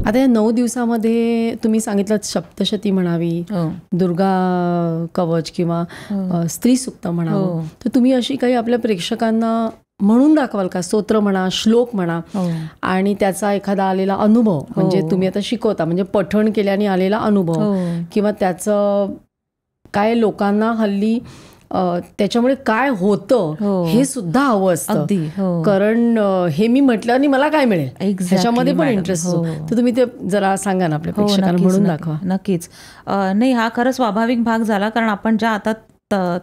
आता या 9 दिवसामध्ये तुम्ही सांगितलं सप्तशती म्हणावी, दुर्गा कवच किंवा स्त्री सुक्त म्हणावं, तर तुम्ही अशी काही आपल्या प्रेक्षकांना म्हणून दाखवाल का? स्तोत्र म्हणा, श्लोक म्हणा, आणि त्याचा एखादा आलेला अनुभव, म्हणजे तुम्ही आता शिकवता म्हणजे पठण केल्याने आलेला अनुभव, किंवा त्याचं काय लोकांना हल्ली त्याच्यामुळे काय होतं हे सुद्धा हवं असतं. कारण हे मी म्हटलं आणि मला काय मिळेल ह्याच्यामध्ये पण इंटरेस्ट असतो. तर तुम्ही ते जरा सांगा ना आपल्या प्रेक्षकांना, म्हणून दाखवा. नक्कीच. नाही, हा खरंच स्वाभाविक भाग झाला, कारण आपण ज्या आता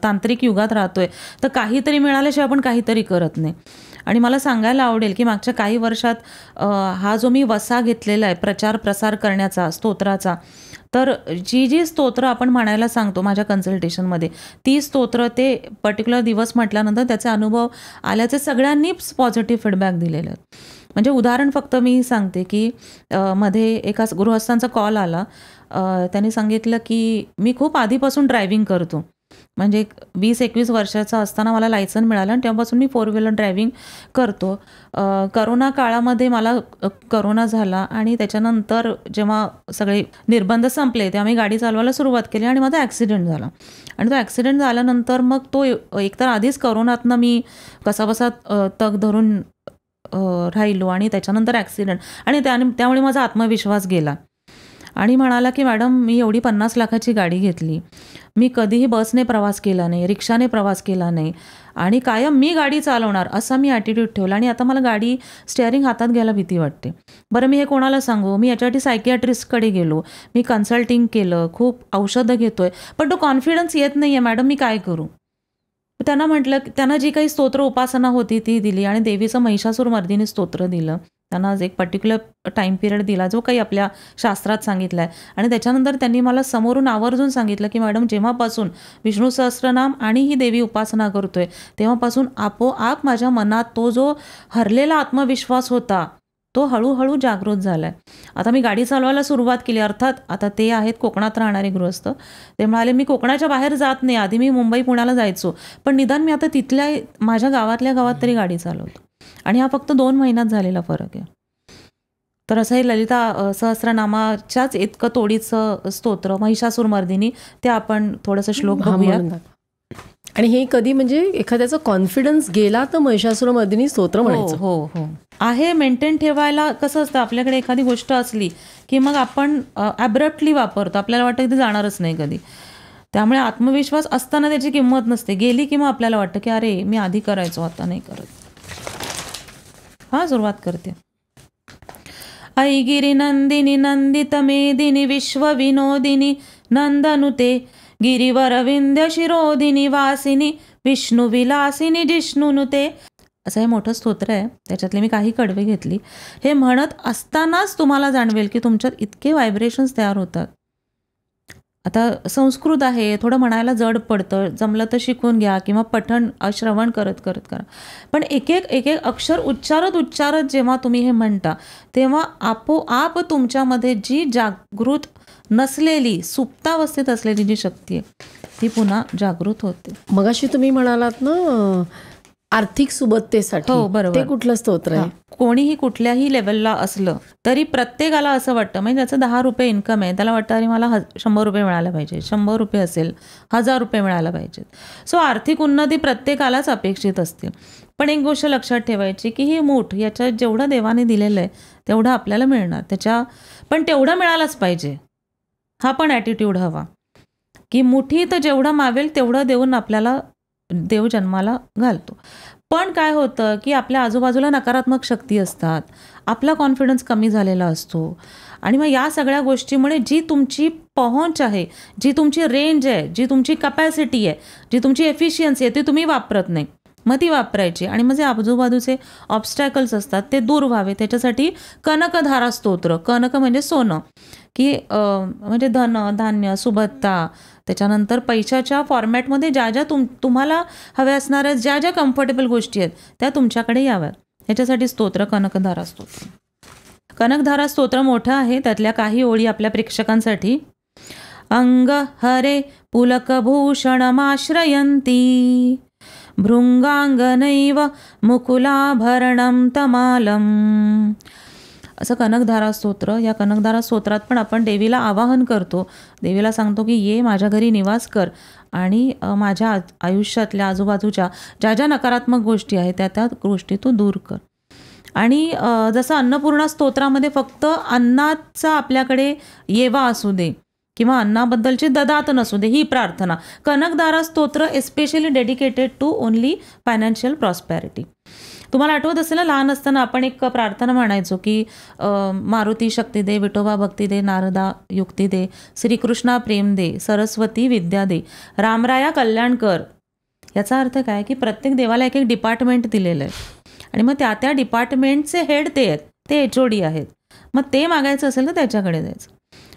तांत्रिक युगात राहतोय तर काहीतरी मिळाल्याशिवाय आपण काहीतरी करत नाही. आणि मला सांगायला आवडेल की मागच्या काही वर्षात हा जो मी वसा घेतलेला आहे प्रचार प्रसार करण्याचा स्तोत्राचा, तर जी स्तोत्र आपण म्हणायला सांगतो माझ्या कन्सल्टेशनमध्ये, ती स्तोत्र ते पर्टिक्युलर दिवस म्हटल्यानंतर त्याचे अनुभव आल्याचे सगळ्यांनीच पॉझिटिव्ह फीडबॅक दिलेले आहेत. म्हणजे उदाहरण फक्त मी सांगते की मध्ये एका गृहस्थांचा कॉल आला. त्यांनी सांगितलं की मी खूप आधीपासून ड्रायव्हिंग करतो, म्हणजे 20-21 वर्षाचा असताना मला लायसन मिळालं आणि तेव्हापासून मी 4 व्हीलर ड्रायव्हिंग करतो. करोना काळामध्ये मला करोना झाला आणि त्याच्यानंतर जेव्हा सगळे निर्बंध संपले तेव्हा मी गाडी चालवायला सुरुवात केली आणि माझा ॲक्सिडेंट झाला. आणि तो ॲक्सिडेंट झाल्यानंतर मग तो एकतर आधीच करोनातनं मी कसाबसा तग धरून राहिलो आणि त्याच्यानंतर ॲक्सिडेंट, आणि त्यामुळे माझा आत्मविश्वास गेला. आणि म्हणाला की मॅडम, मी एवढी 50 लाखाची गाडी घेतली, मी कधीही बसने प्रवास केला नाही, रिक्षाने प्रवास केला नाही, आणि कायम मी गाडी चालवणार असा मी ॲटिट्यूड ठेवला, आणि आता मला गाडी स्टेअरिंग हातात घ्यायला भीती वाटते. बरं, मी हे कोणाला सांगू? मी याच्यासाठी सायकियाट्रिस्टकडे गेलो, मी कन्सल्टिंग केलं, खूप औषधं घेतोय, पण तो कॉन्फिडन्स येत नाही आहे मॅडम, मी काय करू? त्यांना म्हटलं, त्यांना जी काही स्तोत्र उपासना होती ती दिली, आणि देवीचं महिषासूर मर्दिनी स्तोत्र दिलं. त्यांना एक पर्टिक्युलर टाईम पिरियड दिला जो काही आपल्या शास्त्रात सांगितला आहे, आणि त्याच्यानंतर त्यांनी मला समोरून आवर्जून सांगितलं की मॅडम, जेव्हापासून विष्णू सहस्त्रनाम आणि ही देवी उपासना करतोय तेव्हापासून आपोआप माझ्या मनात तो जो हरलेला आत्मविश्वास होता तो हळूहळू जागृत झाला आहे. आता मी गाडी चालवायला सुरुवात केली. अर्थात आता ते आहेत कोकणात राहणारे गृहस्थ, ते म्हणाले मी कोकणाच्या बाहेर जात नाही, आधी मी मुंबई पुण्याला जायचो, पण निदान मी आता तिथल्या माझ्या गावातल्या गावात तरी गाडी चालवतो, आणि हा फक्त 2 महिन्यात झालेला फरक आहे. तर असं हे ललिता सहस्रनामाच्याच इतकं तोडीचं स्तोत्र महिषासूर मर्दिनी, ते आपण थोडंसं श्लोक बघूया. आणि हे कधी म्हणजे एखाद्याचा कॉन्फिडन्स गेला तर महिषासूर मर्दिनी स्तोत्र म्हणायचं. हो आहे. मेंटेन ठेवायला कसं असतं, आपल्याकडे एखादी गोष्ट असली की मग आपण ॲब्रप्टली वापरतो, आपल्याला वाटतं की ते जाणारच नाही कधी. त्यामुळे आत्मविश्वास असताना त्याची किंमत नसते, गेली की मग आपल्याला वाटतं की अरे मी आधी करायचो आता नाही करत. सुरुवात करते. ऐगिरी नंदिनी नंदित मेदिनी विश्वविनोदिनी नंदनुते गिरिवर विंध्य शिरोदिनी वासिनी विष्णू विलासिनी जिष्णुनुते. असं हे मोठं स्तोत्र आहे, त्याच्यातले मी काही कडवे घेतली. हे म्हणत असतानाच तुम्हाला जाणवेल की तुमच्यात इतके व्हायब्रेशन्स तयार होतात. आता संस्कृत आहे, थोडं म्हणायला जड पडतं, जमलं तर शिकून घ्या किंवा पठण श्रवण करत करत करा. पण एक एक अक्षर उच्चारत जेव्हा तुम्ही हे म्हणता तेव्हा आपोआप तुमच्यामध्ये जी जागृत नसलेली सुप्तावस्थेत असलेली जी शक्ती आहे ती पुन्हा जागृत होते. मगाशी तुम्ही म्हणालात ना आर्थिक सुबत्तेसाठी, बरोबर, ते कुठलं स्तोत्र आहे? कोणीही कुठल्याही लेवलला असलं तरी प्रत्येकाला असं वाटतं, म्हणजे त्याचं 10 रुपये इन्कम आहे, त्याला वाटतं अरे मला 100 रुपये मिळायला पाहिजे, 100 रुपये असेल 1000 रुपये मिळायला पाहिजेत. सो आर्थिक उन्नती प्रत्येकालाच अपेक्षित असते. पण एक गोष्ट लक्षात ठेवायची की ही मूठ, याच्यात जेवढं देवाने दिलेलं आहे तेवढं आपल्याला मिळणार, पण तेवढं मिळालंच पाहिजे, हा पण ॲटिट्यूड हवा की मुठीत जेवढं मावेल तेवढं देऊन आपल्याला देव जन्माला घालतो. पण काय होतं की आपल्या आजूबाजूला नकारात्मक शक्ती असतात, आपला कॉन्फिडन्स कमी झालेला असतो, आणि मग या सगळ्या गोष्टीमुळे जी तुमची पहुंच आहे, जी तुमची रेंज आहे, जी तुमची कपॅसिटी आहे, जी तुमची एफिशियन्सी आहे ती तुम्ही वापरत नाही. मग ती वापरायची, आणि मग जे आजूबाजूचे ऑब्स्टॅकल्स असतात ते दूर व्हावे त्याच्यासाठी कनकधारा स्तोत्र, कनक म्हणजे सोनं, की म्हणजे धन धान्य सुबत्ता, त्याच्यानंतर पैशाच्या फॉर्मॅटमध्ये ज्या ज्या तुम्हाला हव्या असणाऱ्या ज्या ज्या कम्फर्टेबल गोष्टी आहेत त्या तुमच्याकडे याव्यात, ह्याच्यासाठी स्तोत्र कनकधारा स्तोत्र. कनकधारा स्तोत्र मोठं आहे, त्यातल्या काही ओळी आपल्या प्रेक्षकांसाठी. अंग हरे पुलकभूषणमाश्रयन्ती भृंगांगनैव मुकुलाभरणं तमालम् असं कनकधारा स्तोत्र, या कनकधारा स्तोत्रात पण आपण देवीला आवाहन करतो, देवीला सांगतो की ये माझ्या घरी निवास कर आणि माझ्या आयुष्यातल्या आजूबाजूच्या ज्या ज्या नकारात्मक गोष्टी आहेत त्या गोष्टी तू दूर कर. आणि जसं अन्नपूर्णा स्तोत्रामध्ये फक्त अन्नाचा आपल्याकडे येवा असू दे किंवा अन्नाबद्दलची ददात नसू दे ही प्रार्थना. कनकधारा स्तोत्र especially dedicated to only financial prosperity. तुम्हाला आठवत असेल ना, लहान असताना आपण एक प्रार्थना म्हणायचो की मारुती शक्ती दे, विठोबा भक्ती दे, नारदा युक्ती दे, श्रीकृष्णा प्रेम दे, सरस्वती विद्या दे, रामराया कल्याण कर. याचा अर्थ काय की प्रत्येक देवाला एक एक डिपार्टमेंट दिलेलं आहे आणि मग त्या डिपार्टमेंटचे हेड ते आहेत, ते HOD आहेत. मग ते मागायचं असेल तर त्याच्याकडे जायचं.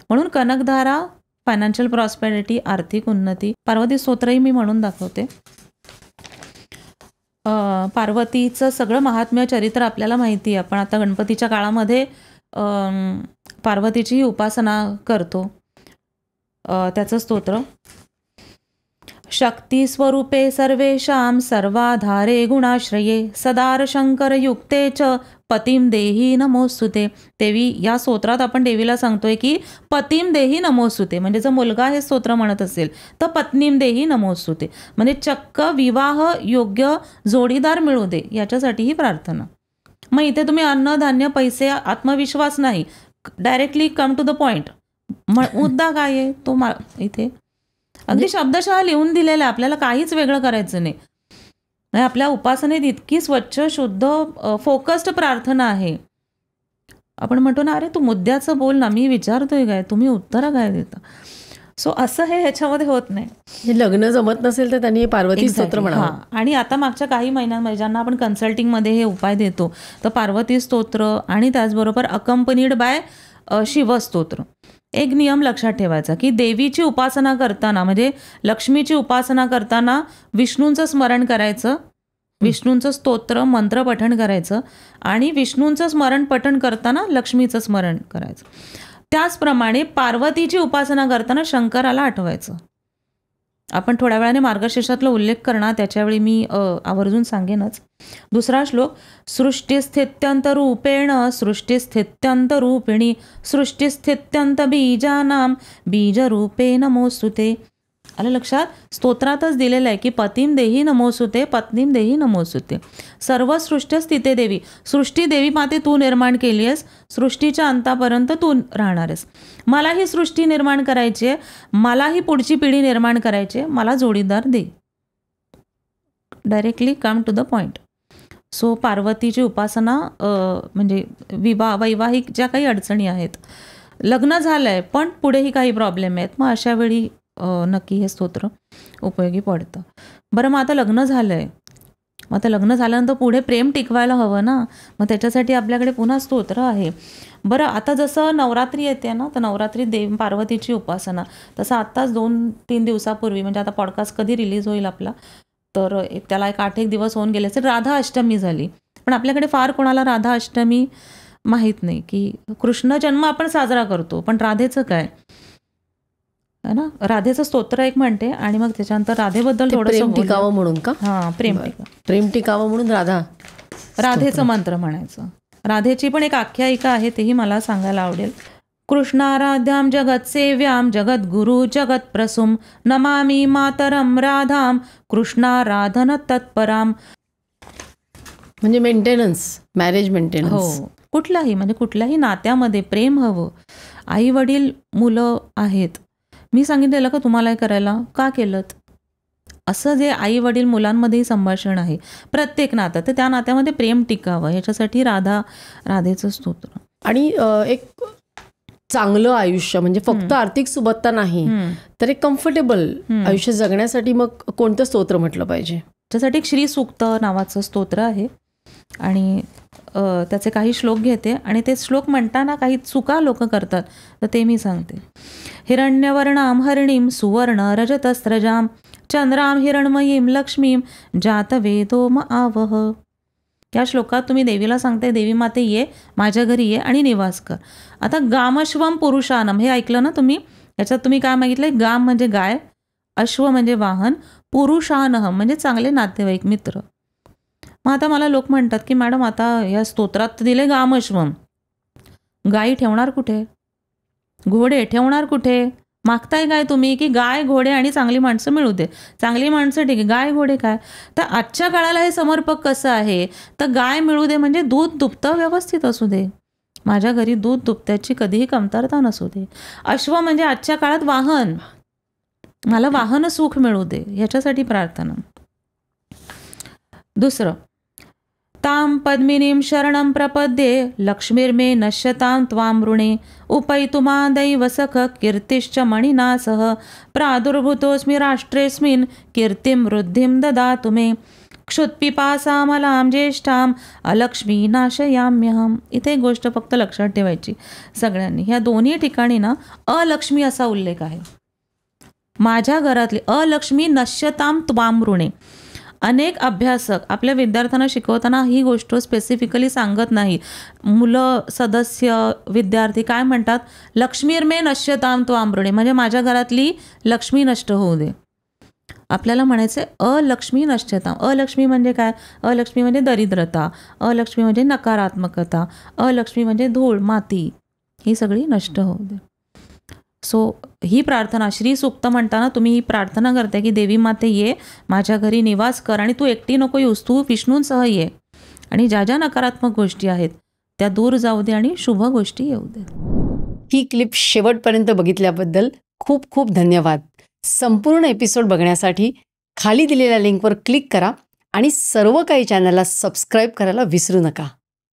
म्हणून कनकधारा, फायनान्शियल प्रॉस्पेरिटी, आर्थिक उन्नती. पार्वती स्तोत्रही मी म्हणून दाखवते. पार्वतीचं सगळं महात्म्य चरित्र आपल्याला माहिती आहे. आपण आता गणपतीच्या काळामध्ये पार्वतीची उपासना करतो. त्याचं स्तोत्र, शक्ती स्वरूपे सर्वेषां सर्वाधारे गुणाश्रये सदार शंकर युक्ते च पतिम देही नमोस्तुते. देवी या स्तोत्रात आपण देवीला सांगतोय की पतिम देही नमोस्तुते, म्हणजे जर मुलगा हे स्तोत्र म्हणत असेल तर पत्नीम देही नमोस्तुते, म्हणजे चक्क विवाह योग्य जोडीदार मिळू दे याच्यासाठी ही प्रार्थना. मग इथे तुम्ही अन्न धान्य पैसे आत्मविश्वास नाही, directly come to the point. मुद्दा काय आहे तो इथे अगदी शब्दशः लिहून दिलेला आहे. आपल्याला काहीच वेगळं करायचं नाही. आपल्या उपासनेत इतकी स्वच्छ शुद्ध फोकस्ड प्रार्थना आहे. आपण म्हणतो ना, अरे तू मुद्द्याचं बोल ना, मी विचारतोय काय, तुम्ही उत्तरं काय देता. सो असं हे ह्याच्यामध्ये होत नाही. लग्न जमत नसेल तर त्यांनी पार्वती स्तोत्र म्हणावं. आणि आता मागच्या काही महिन्यांमध्ये ज्यांना आपण कन्सल्टिंगमध्ये हे उपाय देतो तर पार्वती स्तोत्र आणि त्याचबरोबर अकंपनीड बाय शिवस्तोत्र. एक नियम लक्षात ठेवायचा की देवीची उपासना करताना, म्हणजे लक्ष्मीची उपासना करताना विष्णूंचं स्मरण करायचं, विष्णूंचं स्तोत्र मंत्र पठण करायचं आणि विष्णूंचं स्मरण पठण करताना लक्ष्मीचं स्मरण करायचं. त्याचप्रमाणे पार्वतीची उपासना करताना शंकराला आठवायचं. आपण थोड्या वेळाने मार्गशीर्षातला उल्लेख करणार, त्याच्यावेळी मी आवर्जून सांगेनच. दुसरा श्लोक, सृष्टिस्थित्यंत रूपेण सृष्टिस्थित्यंत रूपिणी सृष्टिस्थित्यंत बीजानाम बीजरूपे नमोस्तुते. आलं लक्षात? स्तोत्रातच दिलेलं आहे की पतिम देही नमोस्तुते, पत्नीम देही नमोस्तुते. सर्व सृष्टी स्थिते देवी, सृष्टी देवी माते तू निर्माण केली आहेस, सृष्टीच्या अंतापर्यंत तू राहणार आहेस. मला ही सृष्टी निर्माण करायची आहे, मला ही पुढची पिढी निर्माण करायची आहे, मला जोडीदार दे. Directly come to the point. So पार्वतीची उपासना म्हणजे वैवाहिक ज्या काही अडचणी आहेत, लग्न झालं आहे पण पुढेही काही प्रॉब्लेम आहेत, मग अशा वेळी नक्की हे स्तोत्र उपयोगी पडतं. बरं, मग आता लग्न झालं आहे, मग आता लग्न झाल्यानंतर पुढे प्रेम टिकवायला हवं ना, मग त्याच्यासाठी आपल्याकडे पुन्हा स्तोत्र आहे. बरं, आता जसं नवरात्री येते ना, तर नवरात्री देव पार्वतीची उपासना, तसं आत्ताच 2-3 दिवसापूर्वी, म्हणजे आता पॉडकास्ट कधी रिलीज होईल आपला, तर त्याला 8-1 दिवस होऊन गेले असेल, राधा अष्टमी झाली. पण आपल्याकडे फार कोणाला राधा अष्टमी माहीत नाही की कृष्ण जन्म आपण साजरा करतो, पण राधेचं काय है ना. राधेचं स्तोत्र एक म्हणते आणि मग त्याच्यानंतर राधेबद्दल थोडंसं टिकावं म्हणून का. हां, प्रेम टिकावं म्हणून राधेचं मंत्र म्हणायचं. राधेची पण एक आख्यायिका आहे, तेही मला सांगायला आवडेल. कृष्णाराध्यां जगत सेव्यां जगत गुरु जगत प्रसूम नमामि मातरम राधाम कृष्णाराधन तत्पराम. म्हणजे मेंटेनन्स, मॅरेज मेंटेनन्स. हो, कुठल्याही नात्यामध्ये प्रेम हवं. आई वडील मुलं आहेत, मी सांगितलेलं का तुम्हाला हे करायला, का केलं, असं जे आई वडील मुलांमध्येही संभाषण आहे प्रत्येक नातं, तर त्या नात्यामध्ये प्रेम टिकावं याच्यासाठी राधेचं स्तोत्र. आणि एक चांगलं आयुष्य म्हणजे फक्त आर्थिक सुबत्ता नाही, तर एक कम्फर्टेबल आयुष्य जगण्यासाठी मग कोणतं स्तोत्र म्हटलं पाहिजे. त्यासाठी एक श्री सूक्त नावाचं स्तोत्र आहे आणि त्याचे काही श्लोक घेते आणि ते श्लोक म्हणताना काही चुका लोक करतात, तर ते मी सांगते. हिरण्यवर्णाम हरिणीम सुवर्ण रजतस्रजाम चंद्राम हिरणमयीम लक्ष्मीम जातवेदोम आवह. या श्लोकात तुम्ही देवीला सांगते, देवी माते ये माझ्या घरी ये आणि निवास कर. आता गामश्वम पुरुषानम हे ऐकलं ना तुम्ही, याच्यात तुम्ही काय मागितलं, गाम म्हणजे गाय, अश्व म्हणजे वाहन, पुरुषानहम म्हणजे चांगले नातेवाईक मित्र. मग आता मला लोक म्हणतात की मॅडम आता या स्तोत्रात दिले गामश्वम, गायी ठेवणार कुठे? घोडे ठेवणार कुठे? मागताय काय तुम्ही की गाय, घोडे आणि चांगली माणसं मिळू दे. चांगली माणसं ठीक आहे, गाय, घोडे काय? तर आजच्या काळाला हे समर्पक कसं आहे, तर गाय मिळू दे म्हणजे दूध दुभतं व्यवस्थित असू दे. माझ्या घरी दूध दुभत्याची कधीही कमतरता नसू दे. अश्व म्हणजे आजच्या काळात वाहन, मला वाहन सुख मिळू दे, ह्याच्यासाठी प्रार्थना. दुसरं, ताम पद्मिनीं शरणं प्रपद्ये लक्ष्मीर्मे नश्यतां त्वां ऋणे उपैतुमा दैव सख कीर्तिश्च मणिना सह प्रादुर्भूतोऽस्मि राष्ट्रेऽस्मिन् कीर्तिं वृद्धिं ददातु मे क्षुत्पिपासामलां ज्येष्ठां अलक्ष्मी नाशयाम्यहम. इथे एक गोष्ट फक्त लक्षात ठेवायची सगळ्यांनी, ह्या दोन्ही ठिकाणी ना अलक्ष्मी असा उल्लेख आहे. माझ्या घरातली अलक्ष्मी नश्यतां त्वां ऋणे. अनेक अभ्यासक आपल्या विद्यार्थ्यांना शिकवताना ही गोष्ट स्पेसिफिकली सांगत नाही. मुलं, सदस्य, विद्यार्थी काय म्हणतात? लक्ष्मीर्मे नश्यतां त्वां ऋणे, म्हणजे माझ्या घरातली लक्ष्मी नष्ट होऊ दे. आपल्याला म्हणायचं अलक्ष्मी नश्यतां. अलक्ष्मी म्हणजे काय? अलक्ष्मी म्हणजे दरिद्रता, अलक्ष्मी म्हणजे नकारात्मकता, अलक्ष्मी म्हणजे धूळ, माती, ही सगळी नष्ट होऊ दे. सो ही प्रार्थना श्री सूक्त म्हणताना तुम्ही ही प्रार्थना करते की देवी माते ये, माझ्या घरी निवास कर आणि तू एकटी नको येऊस, तू विष्णूंसह ये आणि ज्या ज्या नकारात्मक गोष्टी आहेत त्या दूर जाऊ दे आणि शुभ गोष्टी येऊ दे. ही क्लिप शेवटपर्यंत बघितल्याबद्दल खूप खूप धन्यवाद. संपूर्ण एपिसोड बघण्यासाठी खाली दिलेल्या लिंकवर क्लिक करा आणि सर्व काही चॅनलला सबस्क्राईब करायला विसरू नका.